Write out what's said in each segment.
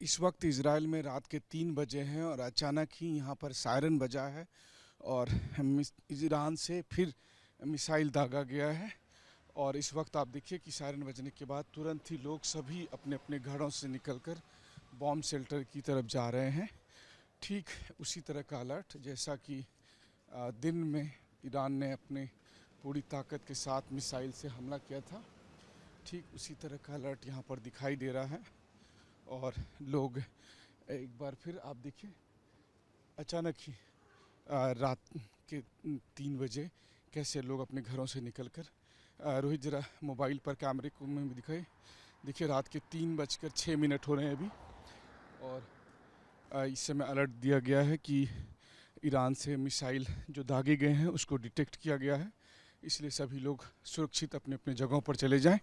इस वक्त इज़राइल में रात के 3 बजे हैं और अचानक ही यहाँ पर सायरन बजा है और ईरान से फिर मिसाइल दागा गया है। और इस वक्त आप देखिए कि सायरन बजने के बाद तुरंत ही लोग सभी अपने अपने घरों से निकलकर बॉम्ब शेल्टर की तरफ जा रहे हैं। ठीक उसी तरह का अलर्ट जैसा कि दिन में ईरान ने अपने पूरी ताकत के साथ मिसाइल से हमला किया था, ठीक उसी तरह का अलर्ट यहाँ पर दिखाई दे रहा है। और लोग एक बार फिर आप देखिए अचानक ही रात के 3 बजे कैसे लोग अपने घरों से निकलकर रोहित ज़रा मोबाइल पर कैमरे को में भी दिखाए। देखिए रात के 3:06 हो रहे हैं अभी और इस समय अलर्ट दिया गया है कि ईरान से मिसाइल जो दागे गए हैं उसको डिटेक्ट किया गया है, इसलिए सभी लोग सुरक्षित अपने अपने जगहों पर चले जाएं।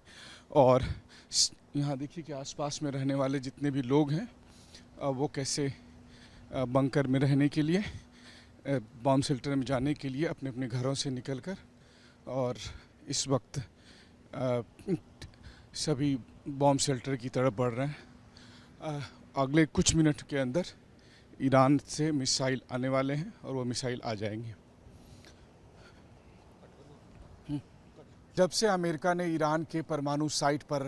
और यहाँ देखिए कि आसपास में रहने वाले जितने भी लोग हैं वो कैसे बंकर में रहने के लिए, बॉम्ब शेल्टर में जाने के लिए अपने अपने घरों से निकलकर और इस वक्त सभी बॉम्ब शेल्टर की तरफ बढ़ रहे हैं। अगले कुछ मिनट के अंदर ईरान से मिसाइल आने वाले हैं और वो मिसाइल आ जाएंगे। जब से अमेरिका ने ईरान के परमाणु साइट पर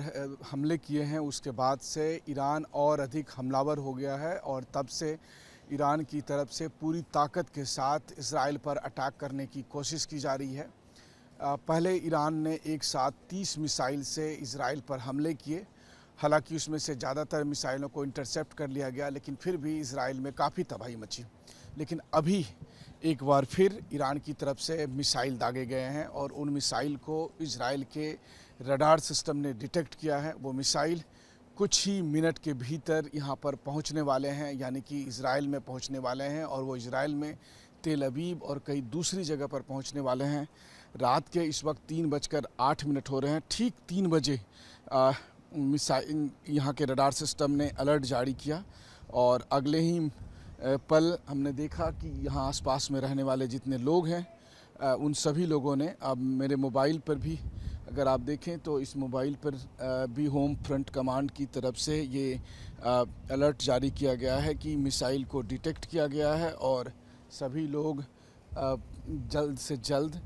हमले किए हैं उसके बाद से ईरान और अधिक हमलावर हो गया है और तब से ईरान की तरफ से पूरी ताकत के साथ इजराइल पर अटैक करने की कोशिश की जा रही है। पहले ईरान ने एक साथ 30 मिसाइल से इजराइल पर हमले किए, हालांकि उसमें से ज़्यादातर मिसाइलों को इंटरसेप्ट कर लिया गया, लेकिन फिर भी इजराइल में काफ़ी तबाही मची। लेकिन अभी एक बार फिर ईरान की तरफ से मिसाइल दागे गए हैं और उन मिसाइल को इजराइल के रडार सिस्टम ने डिटेक्ट किया है। वो मिसाइल कुछ ही मिनट के भीतर यहाँ पर पहुँचने वाले हैं, यानी कि इजराइल में पहुँचने वाले हैं और वो इजराइल में तेल अवीव और कई दूसरी जगह पर पहुँचने वाले हैं। रात के इस वक्त 3:08 हो रहे हैं। ठीक 3 बजे मिसाइल यहाँ के रडार सिस्टम ने अलर्ट जारी किया और अगले ही पल हमने देखा कि यहाँ आसपास में रहने वाले जितने लोग हैं उन सभी लोगों ने, अब मेरे मोबाइल पर भी अगर आप देखें तो इस मोबाइल पर भी होम फ्रंट कमांड की तरफ से ये अलर्ट जारी किया गया है कि मिसाइल को डिटेक्ट किया गया है और सभी लोग जल्द से जल्द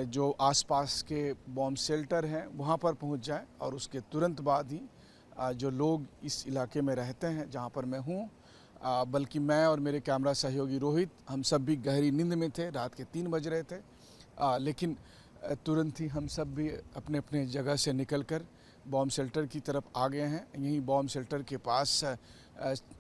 जो आसपास के बॉम्ब शेल्टर हैं वहाँ पर पहुँच जाएं और उसके तुरंत बाद ही जो लोग इस इलाके में रहते हैं जहाँ पर मैं हूँ, बल्कि मैं और मेरे कैमरा सहयोगी रोहित, हम सब भी गहरी नींद में थे। रात के 3 बज रहे थे, लेकिन तुरंत ही हम सब भी अपने अपने जगह से निकलकर बॉम्ब शेल्टर की तरफ आ गए हैं। यहीं बॉम्ब शेल्टर के पास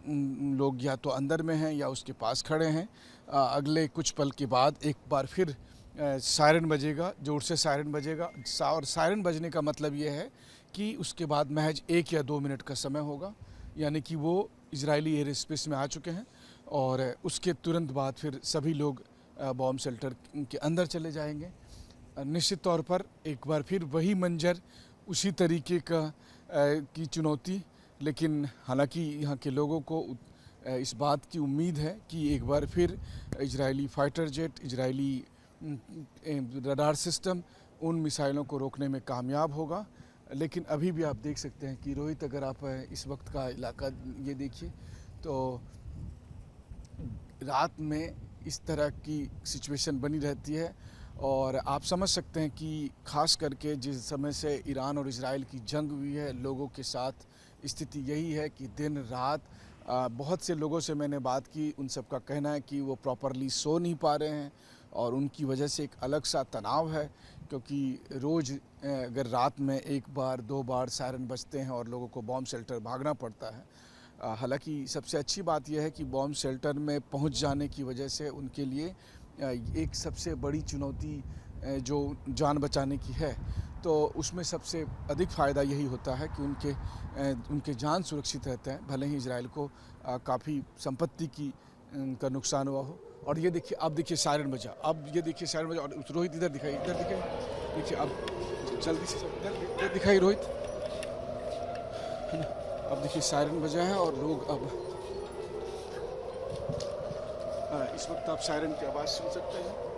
लोग या तो अंदर में हैं या उसके पास खड़े हैं। अगले कुछ पल के बाद एक बार फिर सायरन बजेगा, जोर से सायरन बजेगा और सायरन बजने का मतलब ये है कि उसके बाद महज 1 या 2 मिनट का समय होगा, यानी कि वो इजरायली एयर स्पेस में आ चुके हैं और उसके तुरंत बाद फिर सभी लोग बॉम्ब शेल्टर के अंदर चले जाएंगे। निश्चित तौर पर एक बार फिर वही मंजर, उसी तरीके का की चुनौती, लेकिन हालांकि यहाँ के लोगों को इस बात की उम्मीद है कि एक बार फिर Israeli fighter jet, Israeli radar system उन मिसाइलों को रोकने में कामयाब होगा। लेकिन अभी भी आप देख सकते हैं कि रोहित, अगर आप इस वक्त का इलाका ये देखिए तो रात में इस तरह की सिचुएशन बनी रहती है और आप समझ सकते हैं कि ख़ास करके जिस समय से ईरान और इजराइल की जंग हुई है, लोगों के साथ स्थिति यही है कि दिन रात बहुत से लोगों से मैंने बात की, उन सब का कहना है कि वो प्रॉपरली सो नहीं पा रहे हैं और उनकी वजह से एक अलग सा तनाव है, क्योंकि रोज़ अगर रात में 1 बार 2 बार सायरन बजते हैं और लोगों को बॉम्ब शेल्टर भागना पड़ता है। हालांकि सबसे अच्छी बात यह है कि बॉम्ब शेल्टर में पहुंच जाने की वजह से उनके लिए एक सबसे बड़ी चुनौती जो जान बचाने की है, तो उसमें सबसे अधिक फ़ायदा यही होता है कि उनके जान सुरक्षित रहते हैं, भले ही इजराइल को काफ़ी संपत्ति का नुकसान हुआ हो। और ये देखिए, अब देखिए सायरन बजा, अब ये देखिए सायरन बजा और रोहित इधर दिखाई, देखिए अब जल्दी से इधर दिखाई रोहित, है ना। अब देखिए सायरन बजा है और लोग अब इस वक्त आप सायरन की आवाज़ सुन सकते हैं।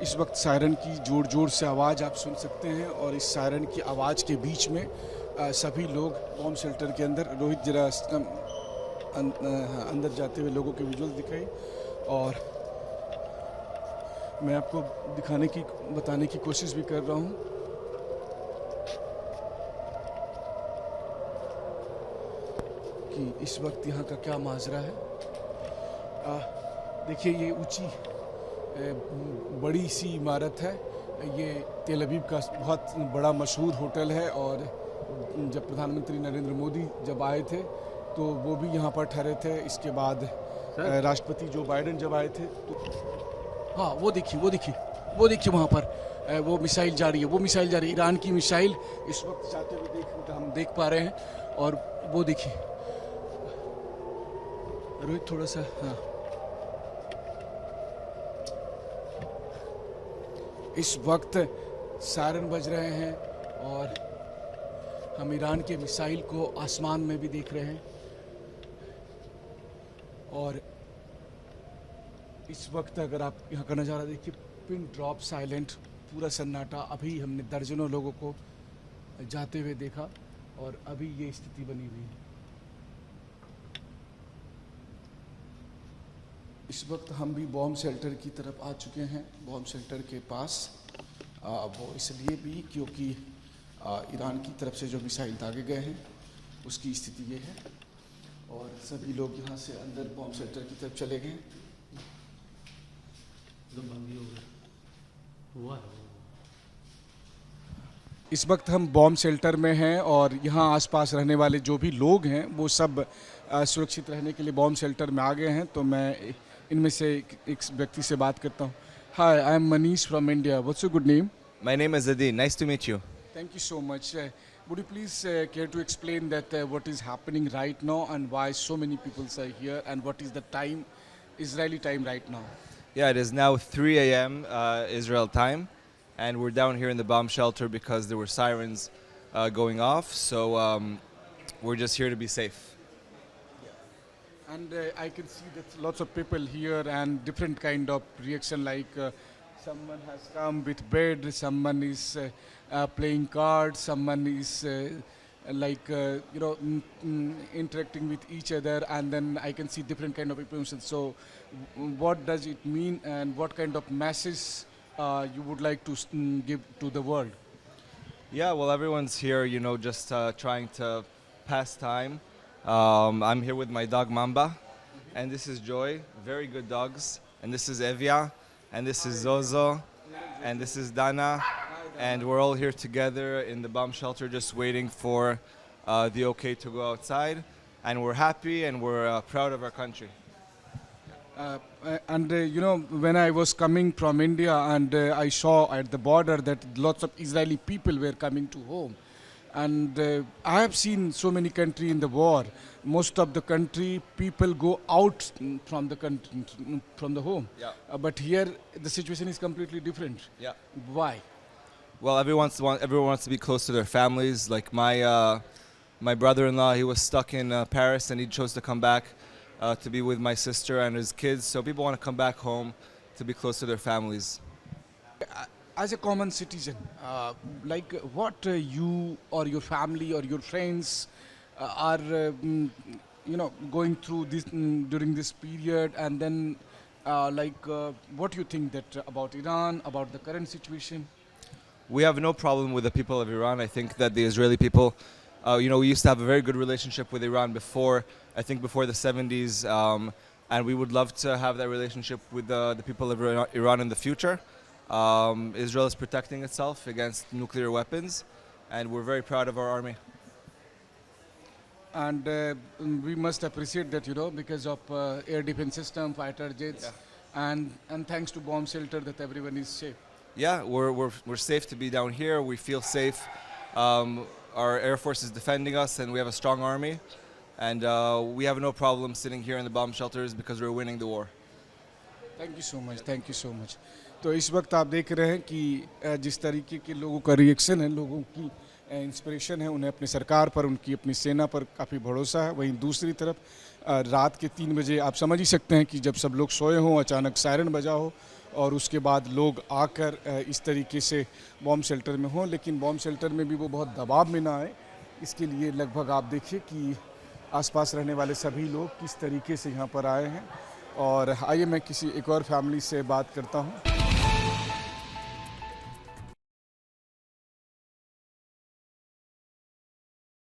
इस वक्त सायरन की जोर जोर से आवाज़ आप सुन सकते हैं और इस सायरन की आवाज़ के बीच में सभी लोग बॉम्ब शेल्टर के अंदर, रोहित जरा अंदर जाते हुए लोगों के विजुअल दिखाई, और मैं आपको बताने की कोशिश भी कर रहा हूँ कि इस वक्त यहाँ का क्या माजरा है। देखिए, ये ऊंची बड़ी सी इमारत है। ये तेल अवीव का बहुत बड़ा मशहूर होटल है, और जब प्रधानमंत्री नरेंद्र मोदी जब आए थे तो वो भी यहाँ पर ठहरे थे। इसके बाद राष्ट्रपति जो बाइडेन जब आए थे तो हाँ, वो देखिए वहाँ पर वो मिसाइल जा रही है, ईरान की मिसाइल इस वक्त जाते हुए हम देख पा रहे हैं। और वो देखिए रोहित, थोड़ा सा, हाँ, इस वक्त सायरन बज रहे हैं और हम ईरान के मिसाइल को आसमान में भी देख रहे हैं। और इस वक्त अगर आप यहाँ का नज़ारा देखिए, पिन ड्रॉप साइलेंट, पूरा सन्नाटा। अभी हमने दर्जनों लोगों को जाते हुए देखा और अभी ये स्थिति बनी हुई है। इस वक्त हम भी बॉम्ब शेल्टर की तरफ आ चुके हैं, बॉम्ब शेल्टर के पास। वो इसलिए भी क्योंकि ईरान की तरफ से जो मिसाइल दागे गए हैं उसकी स्थिति ये है, और सभी लोग यहाँ से अंदर बॉम्ब शेल्टर की तरफ चले गए। इस वक्त हम बॉम्ब शेल्टर में हैं और यहाँ आसपास रहने वाले जो भी लोग हैं वो सब सुरक्षित रहने के लिए बॉम्ब शेल्टर में आ गए हैं। तो मैं इनमें से एक व्यक्ति से बात करता हूँ। Hi, I am Manish from India. What's your good name? My name is Zadin. Nice to meet you. Thank you so much. Would you please care to explain that what is happening right now and why so many people are here, and what is the time, Israeli time right now? Yeah, it is now 3 a.m. Israel time, and we're down here in the bomb shelter because there were sirens going off. So we're just here to be safe. And I can see that lots of people here and different kind of reaction, like someone has come with bread, someone is playing cards, someone is interacting with each other, and then I can see different kind of emotions. So what does it mean, and what kind of message you would like to give to the world? Yeah, well, everyone's here, just trying to pass time. I'm here with my dog Mamba, and this is Joy, very good dogs, and this is Evia, and this is Zozo, and this is Dana, and we're all here together in the bomb shelter just waiting for the okay to go outside, and we're happy and we're proud of our country. When I was coming from India, and I saw at the border that lots of Israeli people were coming to home. And I have seen so many countries in the war. Most of the country people go out from the country, from the home. Yeah. But here the situation is completely different. Yeah. Why? Well, everyone wants to be close to their families. Like my brother-in-law, he was stuck in Paris, and he chose to come back to be with my sister and his kids. So people want to come back home to be close to their families. As a common citizen, what you or your family or your friends are going through this during this period, and then what do you think that about Iran, about the current situation? We have no problem with the people of Iran. I think that the Israeli people, we used to have a very good relationship with Iran before the 70s, and we would love to have that relationship with the people of Iran in the future. Israel is protecting itself against nuclear weapons, and we're very proud of our army. And we must appreciate that, because of air defense system, fighter jets, and thanks to bomb shelter, that everyone is safe. Yeah, we're safe to be down here. We feel safe. Our Air Force is defending us, and we have a strong army. And we have no problem sitting here in the bomb shelters because we're winning the war. Thank you so much. Thank you so much. तो इस वक्त आप देख रहे हैं कि जिस तरीके के लोगों का रिएक्शन है, लोगों की इंस्पिरेशन है, उन्हें अपनी सरकार पर, उनकी अपनी सेना पर काफ़ी भरोसा है। वहीं दूसरी तरफ रात के 3 बजे आप समझ ही सकते हैं कि जब सब लोग सोए हों, अचानक सायरन बजा हो और उसके बाद लोग आकर इस तरीके से बॉम्ब शेल्टर में हों। लेकिन बॉम्ब शेल्टर में भी वो बहुत दबाव में ना आए, इसके लिए लगभग आप देखिए कि आसपास रहने वाले सभी लोग किस तरीके से यहाँ पर आए हैं। और आइए मैं किसी एक और फैमिली से बात करता हूँ।